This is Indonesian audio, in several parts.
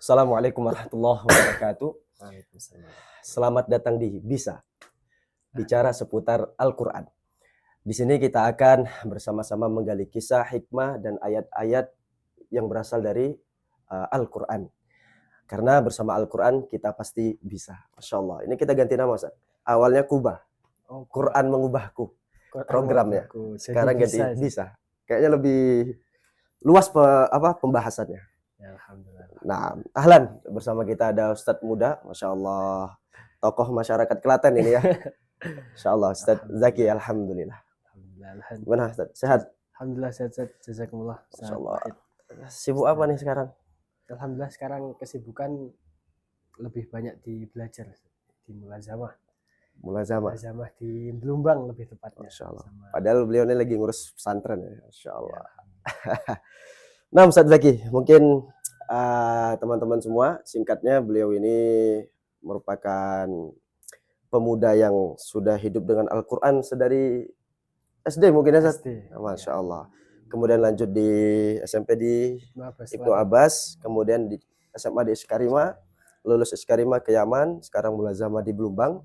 Assalamualaikum warahmatullahi wabarakatuh. Waalaikumsalam. Selamat datang di Bisa bicara seputar Al-Quran. Di sini kita akan bersama-sama menggali kisah, hikmah, dan ayat-ayat yang berasal dari Al-Quran. Karena bersama Al-Quran kita pasti bisa. Masya Allah. Ini kita ganti nama, Ustaz. Awalnya Kubah. Quran mengubahku. Programnya. Sekarang ganti bisa. Kayaknya lebih luas pembahasannya. Ya, alhamdulillah. Nah, ahlan, bersama kita ada Ustadz muda, Masya Allah, tokoh masyarakat Klaten ini ya. Masya Allah, Ustadz Zaki, Alhamdulillah. Gimana Ustadz, sehat? Alhamdulillah sehat, jazakumullah. Masya Allah. Sibuk apa nih sekarang? Alhamdulillah sekarang kesibukan lebih banyak di belajar, di mulazamah di Belumbang lebih tepatnya. Masya Allah. Sama... Padahal beliau ini lagi ngurus pesantren ya, Masya Allah. Ya. Nah, Ustadz Zaki, mungkin teman-teman semua, singkatnya beliau ini merupakan pemuda yang sudah hidup dengan Al-Quran sedari SD mungkin ya, SD. Masya Allah. Kemudian lanjut di SMP di Ibnu Abbas, kemudian di SMA di Iskarima, lulus Iskarima ke Yaman, sekarang mulazamah di Belumbang,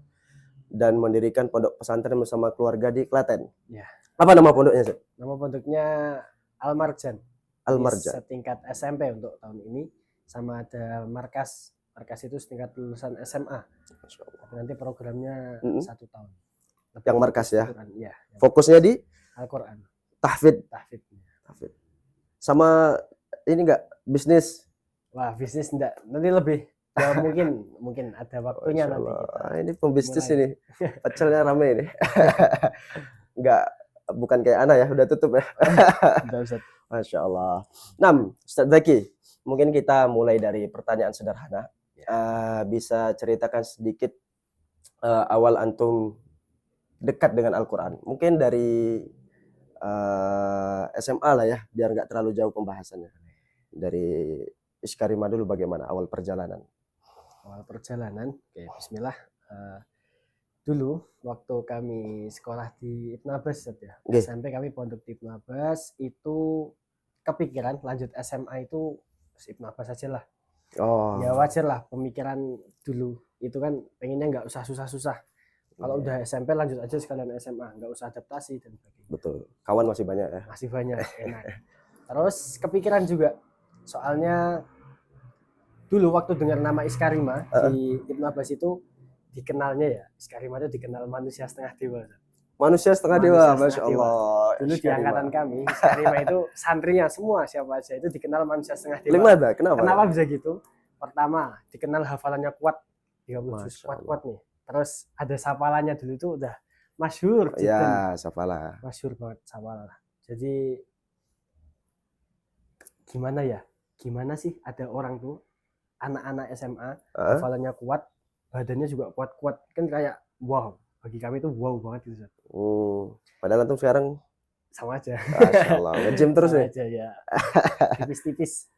dan mendirikan pondok pesantren bersama keluarga di Klaten. Ya. Apa nama pondoknya, Zat? Nama pondoknya Al-Marjan. Al-Marjan. Setingkat SMP untuk tahun ini, sama ada markas itu setingkat lulusan SMA. Nanti programnya 1 tahun. Yang markas ya? Ya. Fokusnya di Al-Quran. Tahfidz. Sama ini enggak bisnis? Wah, bisnis enggak. Nanti lebih ya, mungkin ada waktunya nanti kita. Ini pembisnis mulai. Ini pecelnya rame ini. Enggak, bukan kayak Ana ya, udah tutup ya. Masya Allah. Nah, Ustadz Zaki, mungkin kita mulai dari pertanyaan sederhana. Bisa ceritakan sedikit awal antum dekat dengan Al-Quran. Mungkin dari SMA lah ya, biar nggak terlalu jauh pembahasannya. Dari Iskarima dulu bagaimana awal perjalanan? Awal perjalanan, oke, bismillah. Dulu waktu kami sekolah di Ibnu Abbas ya, SMP kami pondok di Ibnu Abbas, itu kepikiran lanjut SMA itu Ibnu Abbas aja lah. Ya wajar lah, pemikiran dulu itu kan pengennya nggak usah susah-susah. Kalau udah SMP lanjut aja sekalian SMA, nggak usah adaptasi dan sebagainya. Betul, kawan masih banyak ya. Masih banyak, enak. Terus kepikiran juga, soalnya dulu waktu dengar nama Iskarima di Ibnu Abbas itu dikenalnya ya, Iskarima itu dikenal manusia setengah dewa. Manusia setengah dewa, Masya Allah. Dulu di angkatan kami, Iskarima itu santrinya semua siapa aja itu dikenal manusia setengah dewa. Kenapa bisa gitu? Pertama, dikenal hafalannya kuat, 30 juz kuat nih. Terus ada sapalannya dulu itu udah masyhur. Ya, sapala. Masyhur banget sapala. Jadi gimana sih ada orang tuh anak-anak SMA hafalannya kuat, badannya juga kuat-kuat, kan kayak wow, bagi kami itu wow banget gitu. Padahal antum sekarang sama aja. Masya Allah, nge-gym terus nih. Aja ya. Tipis-tipis.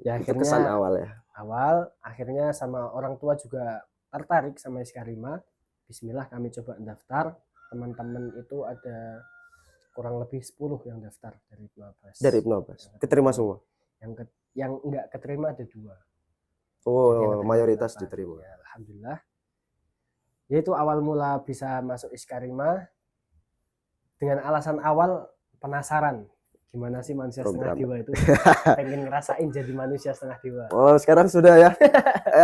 Ya, itu kesan awal ya. Awal, akhirnya sama orang tua juga tertarik sama Iskarima. Bismillah kami coba daftar. Teman-teman itu ada kurang lebih 10 yang daftar dari Ibnu Abbas. Dari Ibnu Abbas. Keterima semua. Yang enggak keterima ada 2. Mayoritas diterima. Ya, alhamdulillah. Yaitu awal mula bisa masuk Iskarima dengan alasan awal penasaran gimana sih manusia setengah dewa itu, pengen ngerasain jadi manusia setengah dewa. Sekarang sudah ya.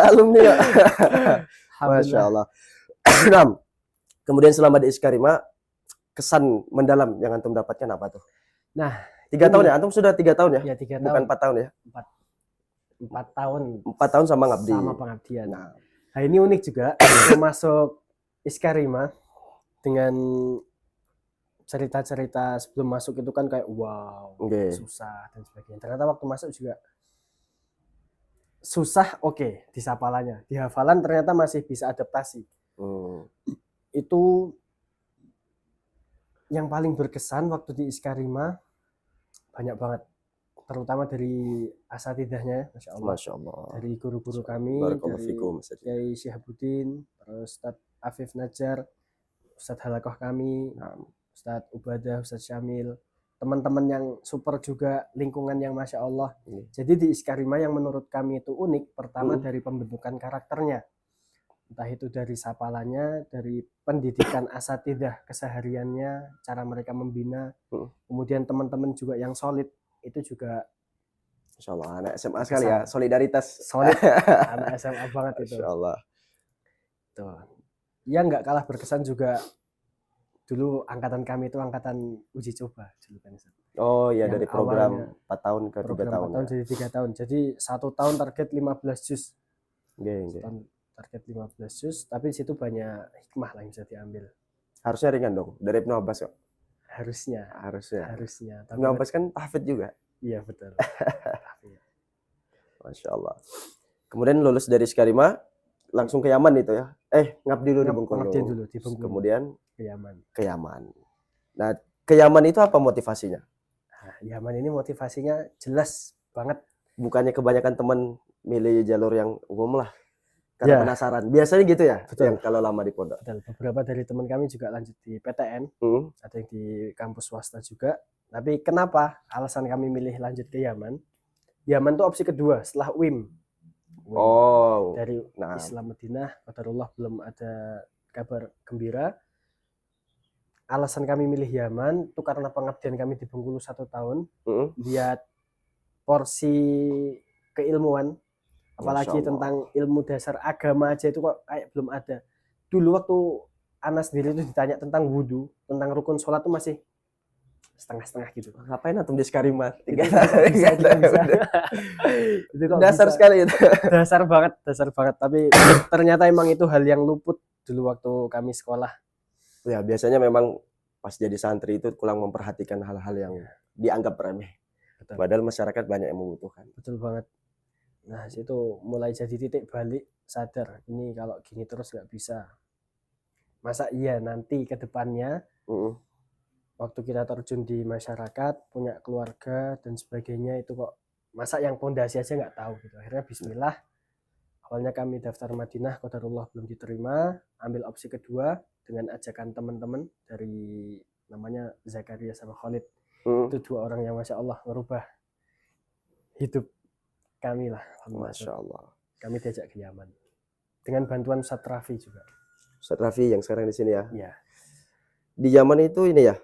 Alumni ya. Masya Allah. Kemudian selama di Iskarima, kesan mendalam yang antum dapatkan apa tuh? Nah, 3 tahun ya? Antum sudah 3 tahun ya? Ya, 3 tahun. Bukan 4 tahun ya? 4 tahun. 4 tahun sama ngabdi. Sama pengabdian. Nah, ini unik juga. Masuk Iskarima dengan cerita-cerita sebelum masuk itu kan kayak wow, susah dan sebagainya. Ternyata waktu masuk juga susah, di sapalannya. Di hafalan ternyata masih bisa adaptasi. Itu yang paling berkesan waktu di Iskarima, banyak banget. Terutama dari asatidahnya, Masya Allah. Dari guru-guru kami, dari Kiai Syihabuddin, terus Ustadz Afif Najar, Ustadz Halakoh kami, Ustadz Ubadah, Ustadz Syamil, teman-teman yang super juga, lingkungan yang Masya Allah. Jadi di Iskarima yang menurut kami itu unik, pertama dari pembentukan karakternya. Entah itu dari sapalannya, dari pendidikan asatidah kesehariannya, cara mereka membina, kemudian teman-teman juga yang solid, itu juga Masya Allah, anak SMA sekali ya, solidaritas. Solid, anak SMA banget itu. Masya Allah. Tuh. Ya nggak kalah berkesan juga, dulu angkatan kami itu angkatan uji coba dulu kan. Oh ya, Yang dari program awalnya 4 tahun ke 3 program 4 tahun. tahun jadi 3 tahun. Jadi 1 tahun target 15 juz. Nggih. Target 15 juz, tapi di situ banyak hikmah lah yang bisa diambil. Harusnya ringan dong, dari Ibnu Abbas kok. Harusnya. Tapi Ibnu Abbas kan tahfidz juga. Iya betul. Masya Allah. Kemudian lulus dari Iskarima, langsung ke Yaman itu ya. Ngabdi dulu di Bengkulu. Ngabdi dulu di Bengkulu. Kemudian ke Yaman. Nah, ke Yaman itu apa motivasinya? Nah, Yaman ini motivasinya jelas banget. Bukannya kebanyakan teman milih jalur yang umum lah, karena penasaran. Biasanya gitu ya, yang kalau lama di pondok. Betul. Beberapa dari teman kami juga lanjut di PTN, ada yang di kampus swasta juga. Tapi kenapa alasan kami milih lanjut ke Yaman? Yaman itu opsi kedua setelah UIM. Dari Islam Madinah, qadarullah belum ada kabar gembira. Alasan kami milih Yaman itu karena pengabdian kami di Bengkulu 1 tahun. Lihat porsi keilmuan, apalagi tentang ilmu dasar agama aja itu kok kayak belum ada. Dulu waktu Ana sendiri itu ditanya tentang wudhu, tentang rukun sholat itu masih setengah-setengah gitu. Ngapain antum di Iskarima? Bisa. Itu dasar bisa. Sekali itu. Dasar banget. Tapi ternyata emang itu hal yang luput dulu waktu kami sekolah. Ya, biasanya memang pas jadi santri itu kurang memperhatikan hal-hal yang dianggap remeh. Betul. Padahal masyarakat banyak yang membutuhkan. Betul banget. Nah, situ mulai jadi titik balik, sadar ini kalau gini terus nggak bisa. Masa iya nanti ke depannya waktu kita terjun di masyarakat, punya keluarga dan sebagainya itu kok masa yang pondasi aja nggak tahu gitu. Akhirnya bismillah. Awalnya kami daftar Madinah, qadarullah belum diterima, ambil opsi kedua dengan ajakan teman-teman dari namanya Zakaria sama Khalid. Itu 2 orang yang Masya Allah merubah hidup kami lah. Masya Allah. Kami diajak ke Yaman dengan bantuan Ustadz Rafi juga. Ustadz Rafi yang sekarang di sini ya. Iya. Di Yaman itu ini ya,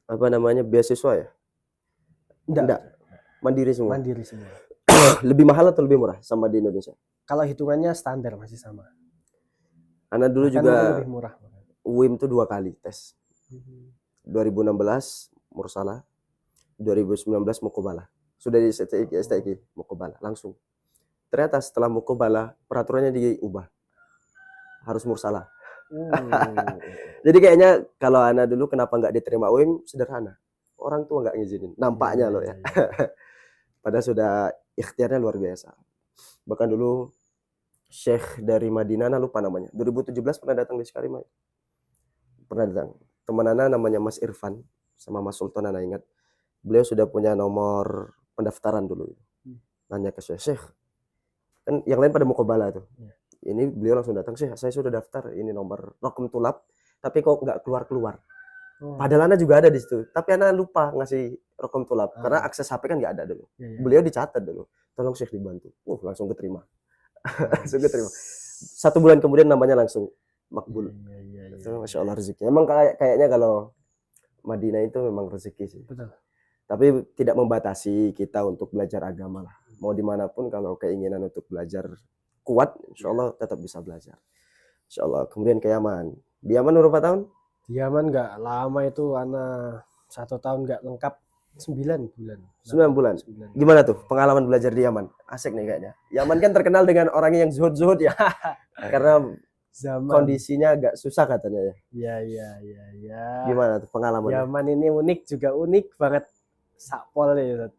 apa namanya, beasiswa ya? Enggak. Mandiri semua. Lebih mahal atau lebih murah sama di Indonesia? Kalau hitungannya standar masih sama. Anak dulu juga lebih murah. UIM tuh 2 kali tes. 2016 Mursalah, 2019 Muqabalah. Sudah di STIQ Muqabalah langsung. Ternyata setelah Muqabalah peraturannya diubah. Harus Mursalah. Jadi kayaknya kalau Ana dulu kenapa nggak diterima UIM sederhana. Orang tua nggak ngizinin. Nampaknya loh ya. Padahal sudah ikhtiarnya luar biasa. Bahkan dulu Syekh dari Madinah, lupa namanya. 2017 pernah datang di Iskarima. Pernah datang. Teman Ana namanya Mas Irfan sama Mas Sultan, Ana ingat. Beliau sudah punya nomor pendaftaran dulu. Nanya ke Syekh. Kan yang lain pada Muqabalah tuh. Ini beliau langsung datang, Syekh, saya sudah daftar, ini nomor Rokum Tulab, tapi kok nggak keluar-keluar. Padahal Ana juga ada di situ, tapi Ana lupa ngasih Rokum Tulab, karena akses HP kan nggak ada dulu. Beliau dicatat dulu, tolong Syekh dibantu. Langsung keterima. Langsung keterima. 1 bulan kemudian namanya langsung makbul. Itu Masya Allah rezeki. Emang kayaknya kalau Madinah itu memang rezeki sih. Betul. Tapi tidak membatasi kita untuk belajar agama lah. Mau dimanapun kalau keinginan untuk belajar kuat, insya Allah tetap bisa belajar. Insya Allah. Kemudian ke Yaman. Di Yaman berapa tahun? Di Yaman nggak lama itu, Ana 1 tahun nggak lengkap, 9 bulan. 9 bulan. Gimana tuh pengalaman belajar di Yaman? Asik nih kayaknya. Yaman kan terkenal dengan orangnya yang zuhud-zuhud ya. Karena kondisinya agak susah katanya ya. Iya. Gimana tuh pengalaman? Yaman ini unik banget. Sakpol ya.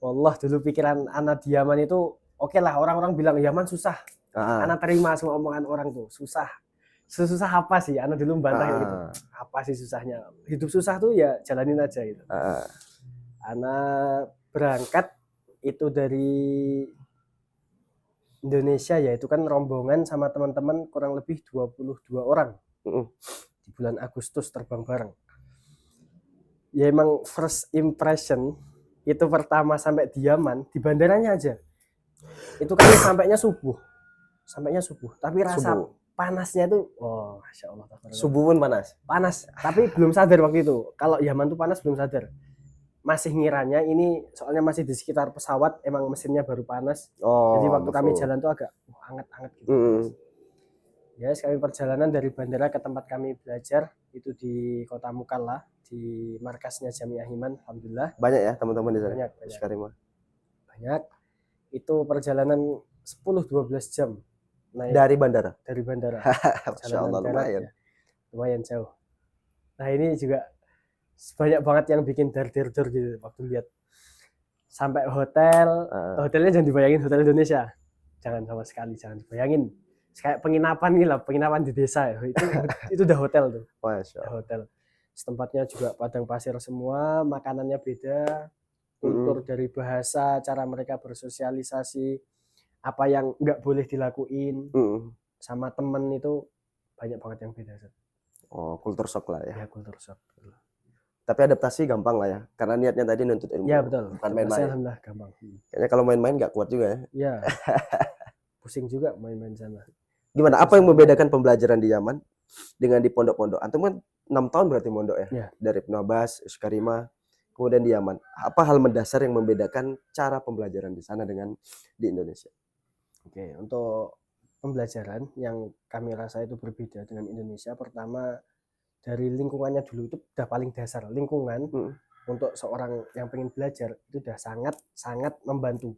Wallah dulu pikiran Ana di Yaman itu oke lah, orang-orang bilang Yaman susah. Ana terima semua omongan orang tuh, susah. Susah apa sih? Ana dulu membantah gitu. Apa sih susahnya? Hidup susah tuh ya jalanin aja gitu. Ana berangkat itu dari Indonesia ya, itu kan rombongan sama teman-teman kurang lebih 22 orang. Di bulan Agustus terbang bareng. Ya emang first impression itu pertama sampai di Yaman di bandaranya aja. Itu kami sampainya subuh. Tapi rasa Subuh. panasnya itu, oh masya Allah. Subuh pun panas. Panas, tapi belum sadar waktu itu. Kalau Yaman tuh panas belum sadar. Masih ngiranya ini soalnya masih di sekitar pesawat, emang mesinnya baru panas. Oh, Jadi waktu kami mafhum. jalan tuh agak hangat-hangat gitu. Ya, sekali perjalanan dari bandara ke tempat kami belajar itu di Kota Mukalla, di markasnya Jamiah Iman, alhamdulillah. Banyak ya teman-teman di sana. Banyak. Banyak. Itu perjalanan 10-12 jam naik Dari bandara. Masya Allah, lumayan. Ya, lumayan jauh. Nah ini juga banyak banget yang bikin dar gitu waktu lihat. Sampai hotelnya jangan dibayangin hotel Indonesia, jangan sama sekali, jangan dibayangin. Kayak penginapan nih lah, penginapan di desa ya. Itu udah hotel tuh. Masya Allah. Hotel. Tempatnya juga padang pasir semua, makanannya beda, kultur dari bahasa, cara mereka bersosialisasi, apa yang nggak boleh dilakuin, sama temen itu banyak banget yang beda. Oh, kultur shock lah ya. Ya, kultur shock. Tapi adaptasi gampang lah ya, karena niatnya tadi nuntut ilmu. Ya betul. Bukan main-main. Alhamdulillah gampang. Kayaknya kalau main-main nggak kuat juga ya. Ya. Pusing juga main-main sana. Gimana? Apa yang membedakan pembelajaran di Yaman dengan di pondok-pondok? Antum kan 6 tahun berarti mondok ya? Ya. Dari Ibnu Abbas, Karimah, kemudian di Yaman. Apa hal mendasar yang membedakan cara pembelajaran di sana dengan di Indonesia? Oke, untuk pembelajaran yang kami rasa itu berbeda dengan Indonesia. Pertama, dari lingkungannya dulu itu udah paling dasar. Lingkungan untuk seorang yang pengen belajar itu udah sangat membantu.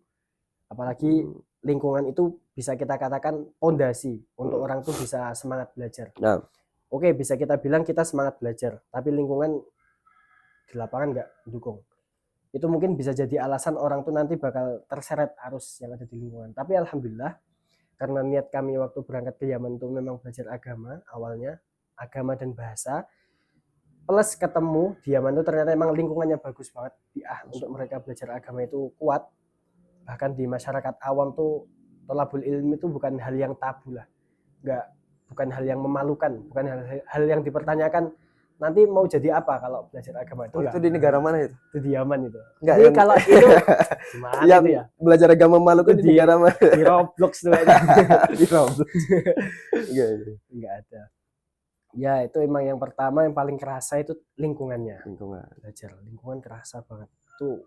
Apalagi lingkungan itu bisa kita katakan pondasi untuk orang tuh bisa semangat belajar. Nah. Oke, bisa kita bilang kita semangat belajar, tapi lingkungan di lapangan nggak dukung. Itu mungkin bisa jadi alasan orang tuh nanti bakal terseret arus yang ada di lingkungan. Tapi alhamdulillah, karena niat kami waktu berangkat ke Yaman itu memang belajar agama awalnya, agama dan bahasa, plus ketemu di Yaman itu ternyata emang lingkungannya bagus banget. Untuk mereka belajar agama itu kuat. Bahkan di masyarakat awam tuh thalabul ilmi itu bukan hal yang tabu lah. Bukan hal yang memalukan, bukan hal yang dipertanyakan nanti mau jadi apa kalau belajar agama itu. Itu di negara mana itu? Itu di Yaman itu. Enggak, jadi kalau itu gimana yang itu ya? Belajar agama malu itu di negara mana? Di Roblox tuh di Roblox. Enggak ada. Ya itu emang yang pertama yang paling kerasa itu lingkungannya. Belajar lingkungan kerasa banget. Tuh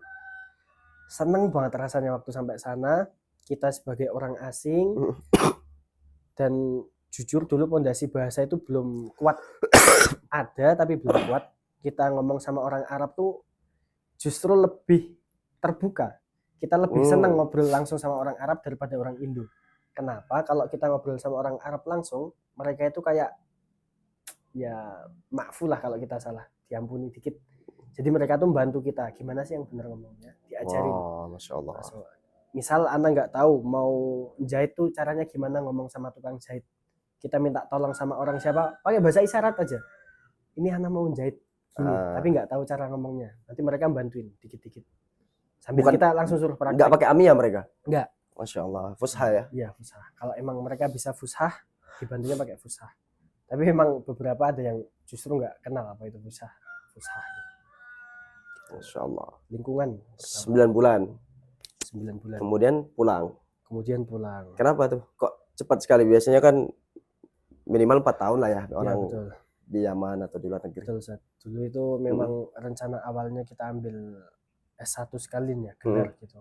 seneng banget rasanya waktu sampai sana, kita sebagai orang asing dan jujur dulu pondasi bahasa itu belum kuat. Ada tapi belum kuat. Kita ngomong sama orang Arab tuh justru lebih terbuka. Kita lebih senang ngobrol langsung sama orang Arab daripada orang Indo. Kenapa? Kalau kita ngobrol sama orang Arab langsung, mereka itu kayak ya maaf lah kalau kita salah, diampuni dikit. Jadi mereka tuh membantu kita, gimana sih yang benar ngomongnya, diajarin. Masya Allah. Misal Anda nggak tahu mau jahit tuh caranya gimana ngomong sama tukang jahit. Kita minta tolong sama orang siapa, pakai bahasa isyarat aja. Ini Anda mau jahit gini, tapi nggak tahu cara ngomongnya. Nanti mereka bantuin dikit-dikit. Sambil kita langsung suruh praktek. Nggak pakai amiyah mereka? Nggak. Masya Allah, fushah ya? Iya, fushah. Kalau emang mereka bisa fushah, dibantunya pakai fushah. Tapi memang beberapa ada yang justru nggak kenal apa itu fushah. Masya Allah. Lingkungan. 9 bulan. Kemudian pulang. Kenapa tuh? Kok cepat sekali? Biasanya kan minimal 4 tahun lah ya orang betul. Di Yaman atau di luar negeri. Betul, Ustaz. Dulu itu memang rencana awalnya kita ambil S1 sekalian ya, gelar gitu.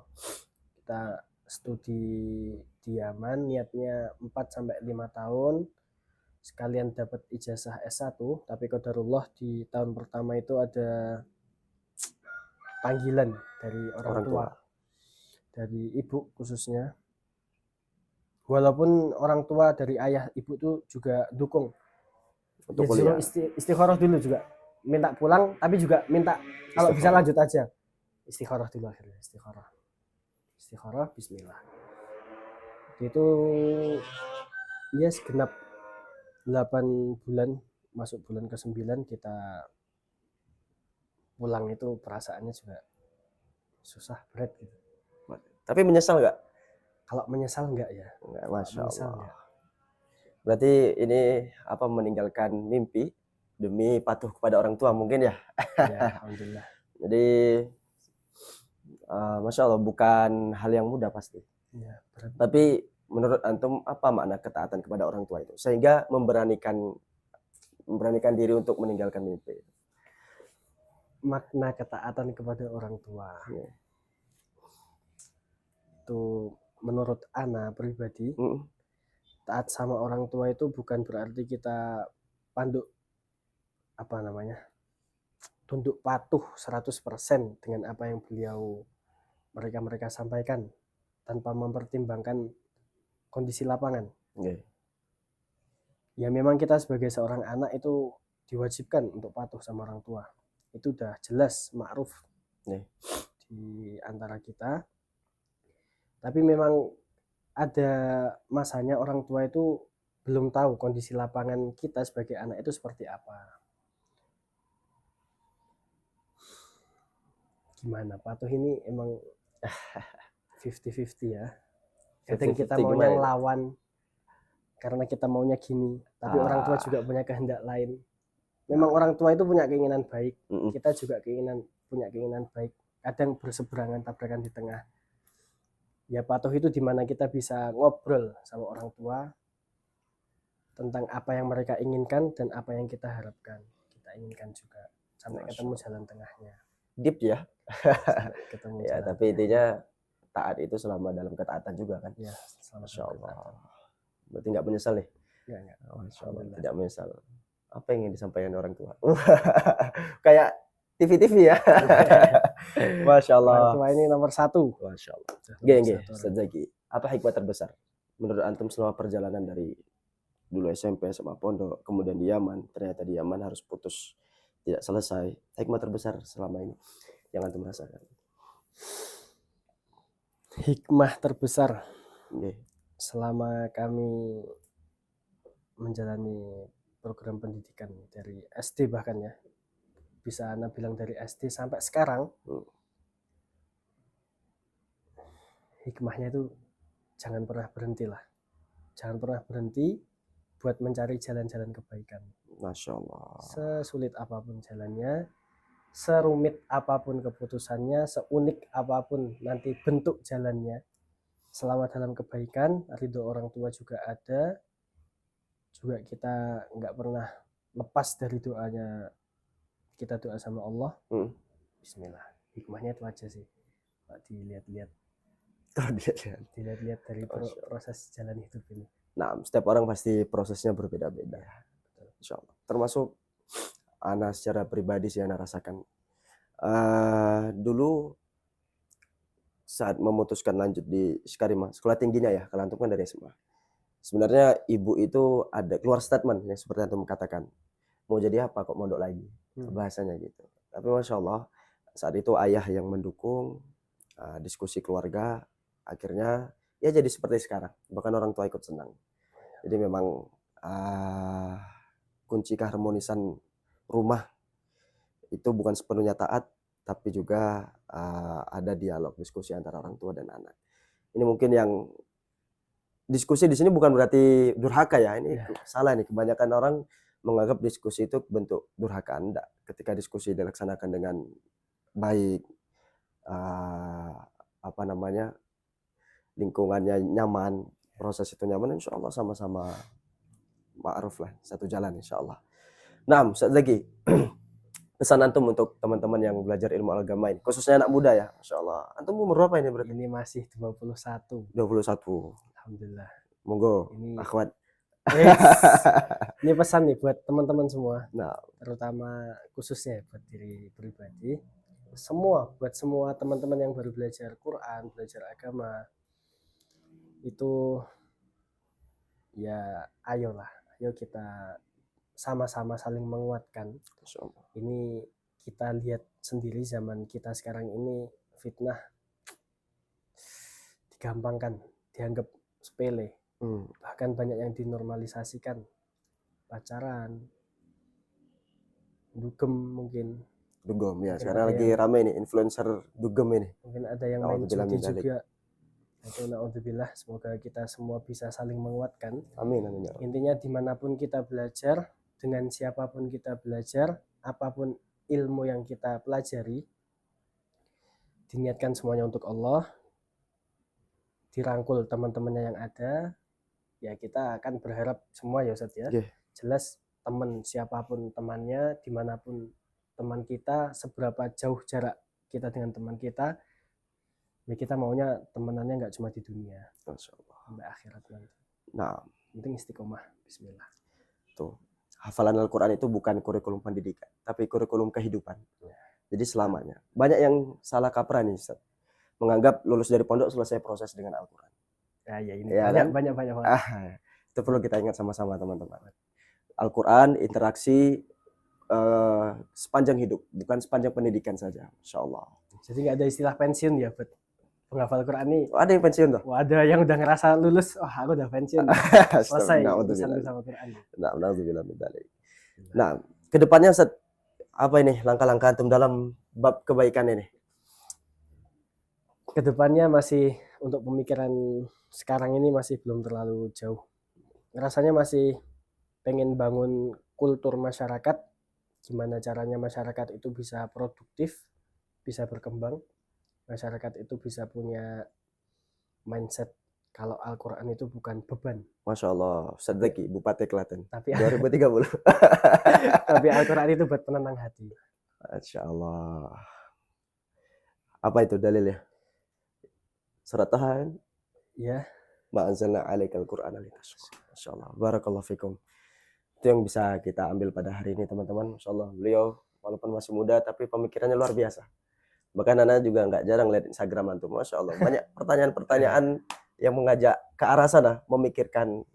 Kita studi di Yaman, niatnya 4-5 tahun. Sekalian dapat ijazah S1, tapi qadarullah di tahun pertama itu ada panggilan dari orang tua. Dari ibu khususnya. Walaupun orang tua dari ayah ibu tuh juga dukung. Untuk kuliah. Istikharah dulu juga. Minta pulang tapi juga minta kalau bisa lanjut aja. Istikharah dulu akhirnya. Istikharah bismillah. Itu ya segenap 8 bulan, masuk bulan ke-9 kita pulang itu perasaannya juga susah, berat gitu. Tapi menyesal nggak? Kalau menyesal nggak ya? Nggak, Masya Allah. Berarti ini meninggalkan mimpi demi patuh kepada orang tua mungkin ya. Ya, alhamdulillah. Jadi Masya Allah bukan hal yang mudah pasti. Ya, tapi menurut antum apa makna ketaatan kepada orang tua itu sehingga memberanikan diri untuk meninggalkan mimpi? Makna ketaatan kepada orang tua. Ya. Itu menurut ana pribadi, taat sama orang tua itu bukan berarti kita tunduk patuh 100% dengan apa yang mereka sampaikan tanpa mempertimbangkan kondisi lapangan. Okay. Ya memang kita sebagai seorang anak itu diwajibkan untuk patuh sama orang tua. Itu udah jelas ma'ruf di antara kita. Tapi memang ada masanya orang tua itu belum tahu kondisi lapangan kita sebagai anak itu seperti apa. Gimana, patuh ini emang 50-50 ya. Kadang kita maunya ngelawan karena kita maunya gini, tapi orang tua juga punya kehendak lain. Memang orang tua itu punya keinginan baik, kita juga punya keinginan baik. Kadang berseberangan, tabrakan di tengah. Ya patuh itu dimana kita bisa ngobrol sama orang tua tentang apa yang mereka inginkan dan apa yang kita harapkan, kita inginkan juga, sampai ketemu jalan tengahnya. Deep ya. Ketemu ya tapi intinya taat itu selama dalam ketaatan juga kan. Ya, Masya Allah. Berarti nggak menyesal nih? Enggak. Masya Allah, tidak menyesal. Apa yang ingin disampaikan orang tua? Kayak TV-TV ya. Masya Allah. Orang tua ini nomor 1. Masya Allah. Geng, Ustaz Zaki, apa hikmah terbesar menurut antum selama perjalanan dari dulu SMP sama pondok, kemudian di Yaman, ternyata di Yaman harus putus, tidak selesai. Hikmah terbesar selama ini yang antum rasakan? Hikmah terbesar selama kami menjalani program pendidikan dari SD bahkan ya, bisa Anda bilang dari SD sampai sekarang, hikmahnya itu jangan pernah berhenti lah. Jangan pernah berhenti buat mencari jalan-jalan kebaikan. Masya Allah. Sesulit apapun jalannya, serumit apapun keputusannya, seunik apapun nanti bentuk jalannya, selama dalam kebaikan, ridho orang tua juga ada, juga kita nggak pernah lepas dari doanya, kita doa sama Allah. Bismillah. Hikmahnya itu aja sih, Pak, dilihat-lihat dari proses jalan hidup ini. Nah, setiap orang pasti prosesnya berbeda-beda. Insya Allah. Termasuk Ana secara pribadi sih Ana rasakan. Dulu saat memutuskan lanjut di Sykarima, sekolah tingginya ya, kalau antum kan dari SMA. Sebenarnya ibu itu ada keluar statement yang seperti antum katakan, mau jadi apa kok mondok lagi, bahasanya gitu. Tapi Masya Allah saat itu ayah yang mendukung, diskusi keluarga, akhirnya ya jadi seperti sekarang. Bahkan orang tua ikut senang. Jadi memang kunci keharmonisan rumah itu bukan sepenuhnya taat, tapi juga ada dialog, diskusi antara orang tua dan anak. Ini mungkin yang diskusi di sini bukan berarti durhaka ya, ini salah nih. Kebanyakan orang menganggap diskusi itu bentuk durhaka. Enggak. Ketika diskusi dilaksanakan dengan baik, lingkungannya nyaman, proses itu nyaman, insya Allah sama-sama ma'ruf lah, satu jalan insya Allah. Nah, Ustaz Zaki, pesan antum untuk teman-teman yang belajar ilmu agama ini, khususnya anak muda ya, Masya Allah. Antum umur berapa ini berarti? Ini masih 21. 21. Alhamdulillah. Monggo, akhwat. Ini pesan nih buat teman-teman semua, nah, terutama khususnya buat diri pribadi. Buat semua teman-teman yang baru belajar Quran, belajar agama, itu ya ayo kita sama-sama saling menguatkan. Ini kita lihat sendiri zaman kita sekarang ini, fitnah digampangkan, dianggap sepele. Bahkan banyak yang dinormalisasikan, pacaran, dugem mungkin. Dugem ya, sekarang lagi rame nih influencer dugem ini. Mungkin ada yang main judi juga. Itu naudzubillah, semoga kita semua bisa saling menguatkan. Amin. Intinya dimanapun kita belajar, dengan siapapun kita belajar, apapun ilmu yang kita pelajari, diniatkan semuanya untuk Allah, dirangkul teman-temannya yang ada, ya kita akan berharap semua ya Ustadz ya. Oke. Jelas teman siapapun temannya, dimanapun teman kita, seberapa jauh jarak kita dengan teman kita, ya kita maunya temenannya nggak cuma di dunia, Masya Allah. sampai akhirat nanti. Nah, Penting istiqomah. Bismillah. tuh. Hafalan Al-Quran itu bukan kurikulum pendidikan, tapi kurikulum kehidupan. Jadi selamanya. Banyak yang salah kaprah nih, Ustaz. Menganggap lulus dari pondok selesai proses dengan Al-Quran. Ya ini Ya kan? banyak. Itu perlu kita ingat sama-sama teman-teman. Al-Quran interaksi sepanjang hidup, bukan sepanjang pendidikan saja. Masya Allah. Jadi nggak ada istilah pensiun ya buat penghafal Quran nih. Ada yang pensiun tuh? Wah, ada yang udah ngerasa lulus, aku udah pensiun. Selesai urusan sama Quran. Na'udzubillah min dzalik. Nah, kedepannya Ustaz, apa ini langkah-langkah antum dalam bab kebaikan ini? Kedepannya masih untuk pemikiran sekarang ini masih belum terlalu jauh. Rasanya masih pengen bangun kultur masyarakat, gimana caranya masyarakat itu bisa produktif, bisa berkembang, masyarakat itu bisa punya mindset kalau Al-Quran itu bukan beban. Masya Allah, Ustaz Zaki, Bupati Klaten, Tapi 2030. tapi Al-Quran itu buat penenang hati. Masya Allah. Apa itu dalilnya? Surat Taha kan? Ya, Ma anzalna 'alaikal Qur'ana litashqa. Masya Allah. Barakallahu fikum. Itu yang bisa kita ambil pada hari ini teman-teman. Masya Allah. Beliau walaupun masih muda tapi pemikirannya luar biasa. Bahkan Nana juga nggak jarang lihat Instagram antum. Masya Allah. Banyak pertanyaan-pertanyaan yang mengajak ke arah sana, memikirkan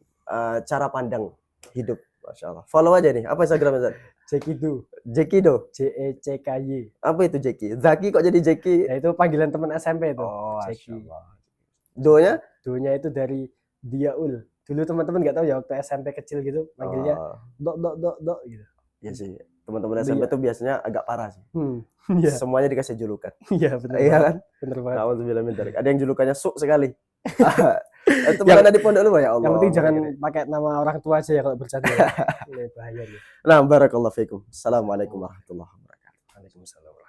cara pandang hidup. Masya Allah. Follow aja nih. Apa Instagramnya Zat? Jekido, Jekido. JECKY. Apa itu Jeki? Zaki kok jadi Jeki? Ya itu panggilan teman SMP itu. Oh, Jeki. Masya Allah. Do-nya? Do-nya itu dari Diaul. Dulu teman-teman nggak tahu ya waktu SMP kecil gitu manggilnya dok gitu. Iya sih. Teman-teman SMP tuh biasanya agak parah sih. Iya. Semuanya dikasih julukan. Iya benar. Iya kan? Benar banget. Na'udzubillah min dzalik. Ada yang julukannya suk sekali. Itu mana di pondok lu ya Allah. Yang penting jangan pakai nama orang tua aja ya kalau bercanda. Ini bahaya nih. Nah, barakallahu fikum. Assalamualaikum warahmatullahi wabarakatuh. Waalaikumsalam.